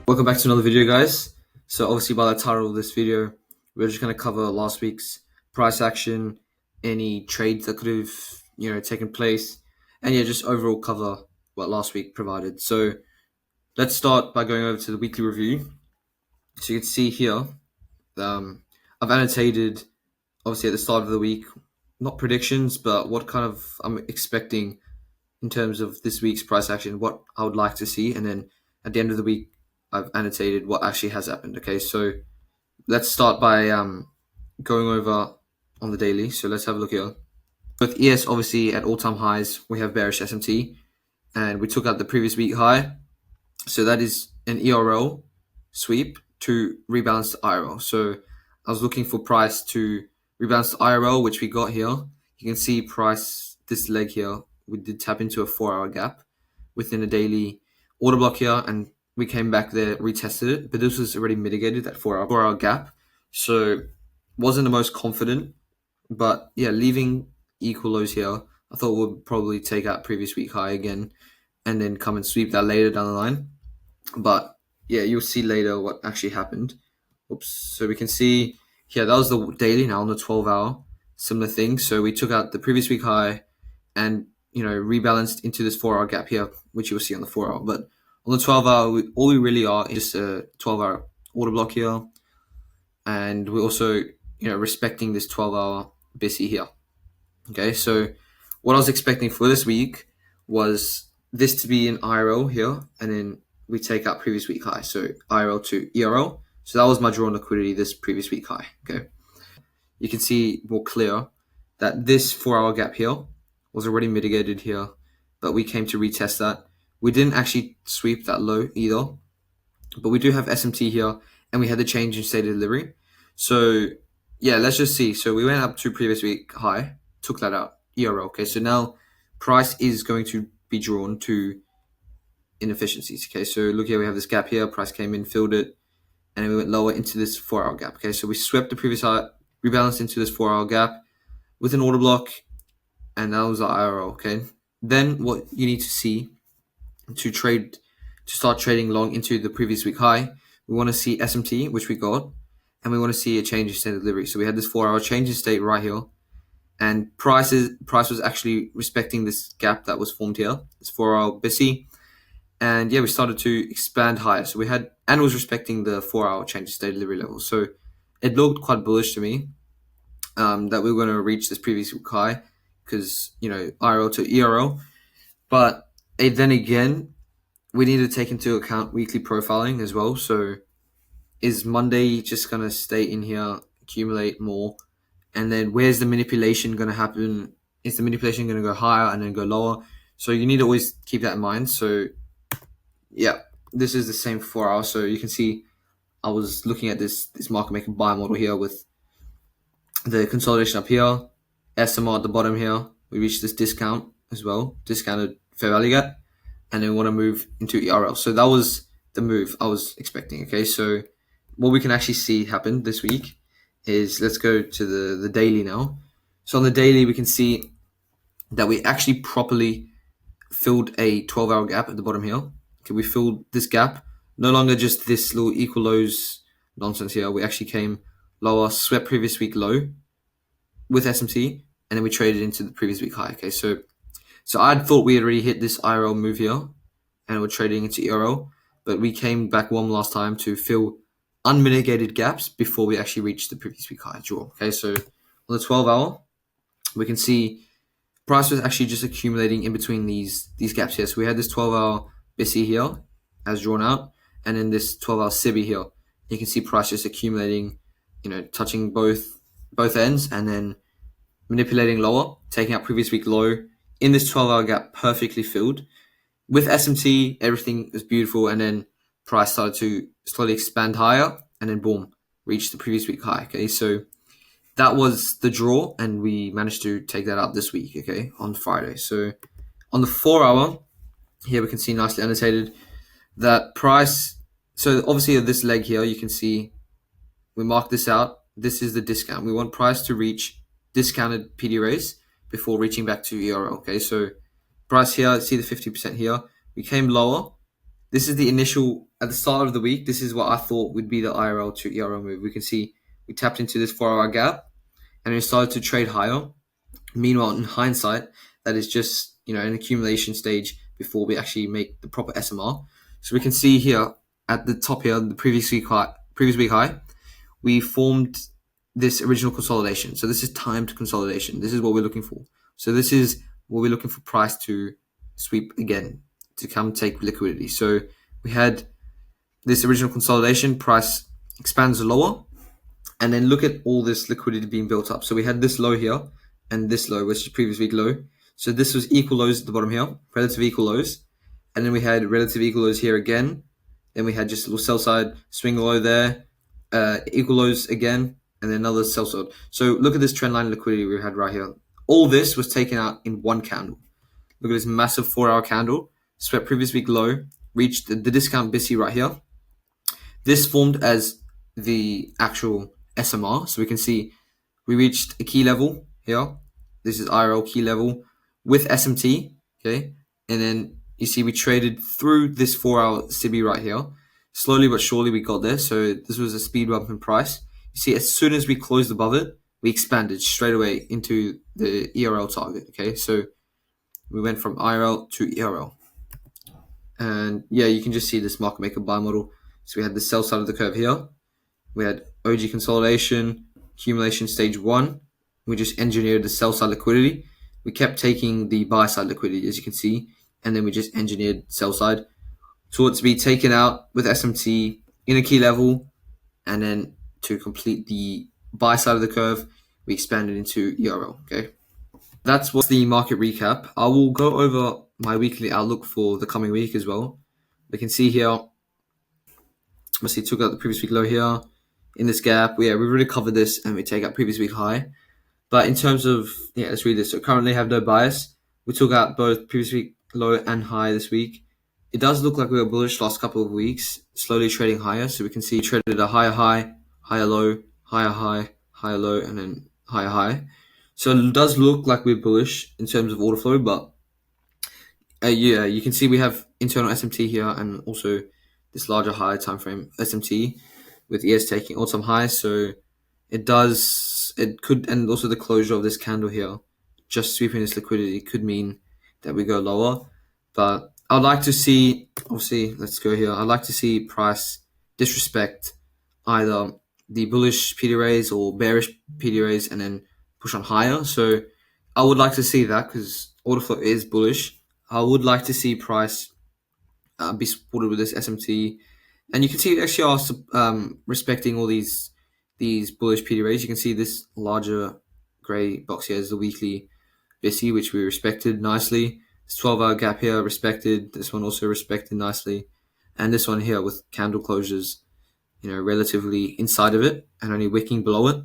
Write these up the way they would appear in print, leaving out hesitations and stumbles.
Welcome back to another video, guys. So obviously by the title of this video, we're just going to cover last week's price action, any trades that could have, taken place, and yeah, just overall cover what last week provided. So let's start by going over to the weekly review. So you can see here, I've annotated obviously at the start of the week, not predictions, but what kind of I'm expecting in terms of this week's price action, what I would like to see, and then at the end of the week, I've annotated what actually has happened. Okay, so let's start by going over on the daily. So let's have a look here. With ES obviously at all-time highs, we have bearish SMT, and we took out the previous week high. So that is an ERL sweep to rebalance the IRL. So I was looking for price to rebalance the IRL, which we got here. You can see price, this leg here, we did tap into a 4-hour gap within a daily order block here, and we came back there, retested it, but this was already mitigated, that 4-hour gap. So wasn't the most confident, but yeah, leaving equal lows here, I thought we'd probably take out previous week high again and then come and sweep that later down the line. But yeah, you'll see later what actually happened. Oops. So we can see here, that was the daily. Now on the 12-hour, similar thing. So we took out the previous week high and, rebalanced into this 4-hour gap here, which you'll see on the 4-hour. But on the 12-hour, all we really are is just a 12-hour order block here. And we're also, respecting this 12-hour BISI here. Okay, so what I was expecting for this week was this to be an IRL here, and then we take out previous week high. So IRL to ERL. So that was my drawn liquidity this previous week high. Okay, you can see more clear that this 4-hour gap here was already mitigated here, but we came to retest that. We didn't actually sweep that low either, but we do have SMT here, and we had the change in state of delivery. So yeah, let's just see. So we went up to previous week high, took that out, ERL. Okay, so now price is going to be drawn to inefficiencies. Okay, so look here, we have this gap here, price came in, filled it, and then we went lower into this 4-hour gap. Okay, so we swept the previous high, rebalanced into this 4-hour gap with an order block, and that was our IRL. Okay, then what you need to see to start trading long into the previous week high, we want to see SMT, which we got, and we want to see a change in state of delivery. So we had this 4-hour change in state right here, and price was actually respecting this gap that was formed here, this 4-hour BISI, and yeah, we started to expand higher. So we had, and was respecting the 4-hour change in state of delivery level. So it looked quite bullish to me that we were going to reach this previous week high because, IRL to ERL. But then again, we need to take into account weekly profiling as well. So is Monday just going to stay in here, accumulate more? And then where's the manipulation going to happen? Is the manipulation going to go higher and then go lower? So you need to always keep that in mind. So yeah, this is the same for 4 hours. So you can see I was looking at this market maker buy model here with the consolidation up here, SMR at the bottom here. We reached this discount as well, discounted fair value gap, and then we want to move into ERL. So that was the move I was expecting. Okay, so what we can actually see happen this week is, let's go to the daily now. So on the daily, we can see that we actually properly filled a 12-hour gap at the bottom here. Okay, we filled this gap, no longer just this little equal lows nonsense here. We actually came lower, swept previous week low with SMT, and then we traded into the previous week high. Okay, so I thought we had already hit this IRL move here, and we're trading into ERL, but we came back one last time to fill unmitigated gaps before we actually reached the previous week high draw. Okay, so on the 12-hour, we can see price was actually just accumulating in between these gaps here. So we had this 12-hour BISI here as drawn out, and then this 12-hour SIBI here. You can see price just accumulating, touching both ends, and then manipulating lower, taking out previous week low in this 12-hour gap, perfectly filled. With SMT, everything was beautiful, and then price started to slowly expand higher, and then boom, reached the previous week high. Okay, so that was the draw, and we managed to take that out this week, okay, on Friday. So on the 4-hour, here we can see nicely annotated that price. So obviously this leg here, you can see we marked this out. This is the discount. We want price to reach discounted PD raise before reaching back to ERL. Okay, so price here, see the 50% here. We came lower. This is the initial at the start of the week, this is what I thought would be the IRL to ERL move. We can see we tapped into this 4 hour gap and we started to trade higher. Meanwhile, in hindsight, that is just an accumulation stage before we actually make the proper SMR. So we can see here at the top here, the previous week high, we formed this original consolidation. So this is timed consolidation. This is what we're looking for. So this is what we're looking for price to sweep again, to come take liquidity. So we had this original consolidation, price expands lower, and then look at all this liquidity being built up. So we had this low here and this low, which is previous week low. So this was equal lows at the bottom here, relative equal lows. And then we had relative equal lows here again. Then we had just a little sell side swing low there, equal lows again, and then another sell side. So look at this trend line liquidity we had right here. All this was taken out in one candle. Look at this massive 4 hour candle, swept previous week low, reached the discount BISI right here. This formed as the actual SMR. So we can see we reached a key level here. This is IRL key level with SMT. Okay. And then you see we traded through this 4 hour CB right here. Slowly but surely we got there. So this was a speed bump in price. You see, as soon as we closed above it, we expanded straight away into the ERL target. Okay. So we went from IRL to ERL. And yeah, you can just see this market maker buy model. So we had the sell side of the curve here. We had OG consolidation, accumulation stage 1. We just engineered the sell side liquidity. We kept taking the buy side liquidity, as you can see, and then we just engineered sell side to be taken out with SMT in a key level, and then to complete the buy side of the curve, we expanded into ERL. Okay, that's what's the market recap. I will go over my weekly outlook for the coming week as well. We can see here, obviously took out the previous week low here in this gap. We really covered this and we take out previous week high. But in terms of, let's read this. So currently have no bias. We took out both previous week low and high this week. It does look like we were bullish last couple of weeks, slowly trading higher. So we can see traded a higher high, higher low, higher high, higher low, and then higher high. So it does look like we're bullish in terms of order flow, but you can see we have internal SMT here and also this larger high time frame SMT with ES taking all-time highs. So it could, and also the closure of this candle here, just sweeping this liquidity could mean that we go lower. But I'd like to see, obviously, let's go here. I'd like to see price disrespect either the bullish PD raise or bearish PD raise and then push on higher. So I would like to see that because order flow is bullish. I would like to see price be supported with this SMT. And you can see actually are respecting all these bullish PD rays. You can see this larger grey box here is the weekly BISI, which we respected nicely. This 12-hour gap here respected. This one also respected nicely. And this one here with candle closures, relatively inside of it and only wicking below it.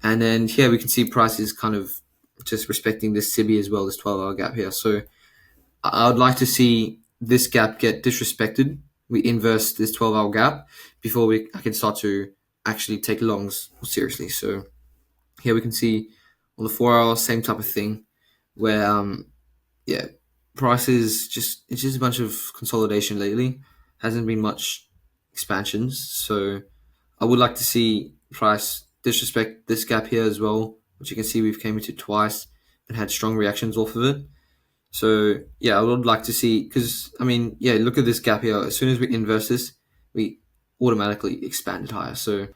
And then here we can see prices kind of just respecting this SIBI as well, this 12-hour gap here. So I would like to see this gap get disrespected. We inverse this 12-hour gap before I can start to actually take longs seriously. So here we can see on the 4-hour, same type of thing where, prices it's just a bunch of consolidation lately. Hasn't been much expansions. So I would like to see price disrespect this gap here as well, which you can see we've came into twice and had strong reactions off of it. So I would like to see, because look at this gap here. As soon as we inverse this, we automatically expanded higher. So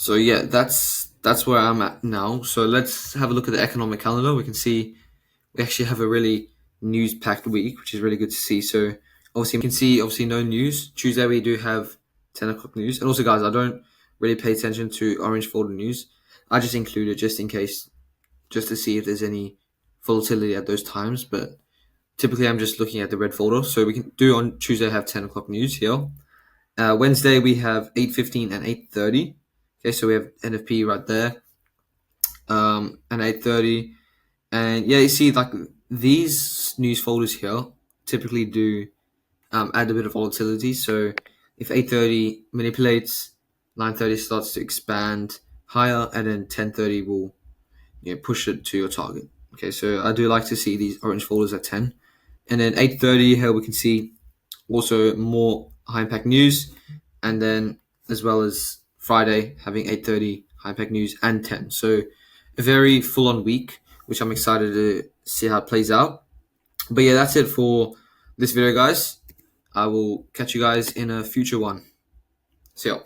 that's where I'm at now. So let's have a look at the economic calendar. We can see we actually have a really news-packed week, which is really good to see. So obviously we can see no news. Tuesday we do have 10 o'clock news. And also, guys, I don't really pay attention to orange folder news. I just include it just in case, just to see if there's any volatility at those times. But typically, I'm just looking at the red folder. So we can do on Tuesday have 10 o'clock news here. Wednesday, we have 8:15 and 8:30. Okay, so we have NFP right there. And 8:30. And you see, like, these news folders here typically do add a bit of volatility. So if 8:30 manipulates, 9:30 starts to expand higher, and then 10:30 will push it to your target. Okay, so I do like to see these orange folders at 10. And then 8:30 here we can see also more high impact news. and then as well as Friday having 8:30 high impact news and 10. So a very full on week, which I'm excited to see how it plays out. But yeah, that's it for this video, guys. I will catch you guys in a future one. See ya.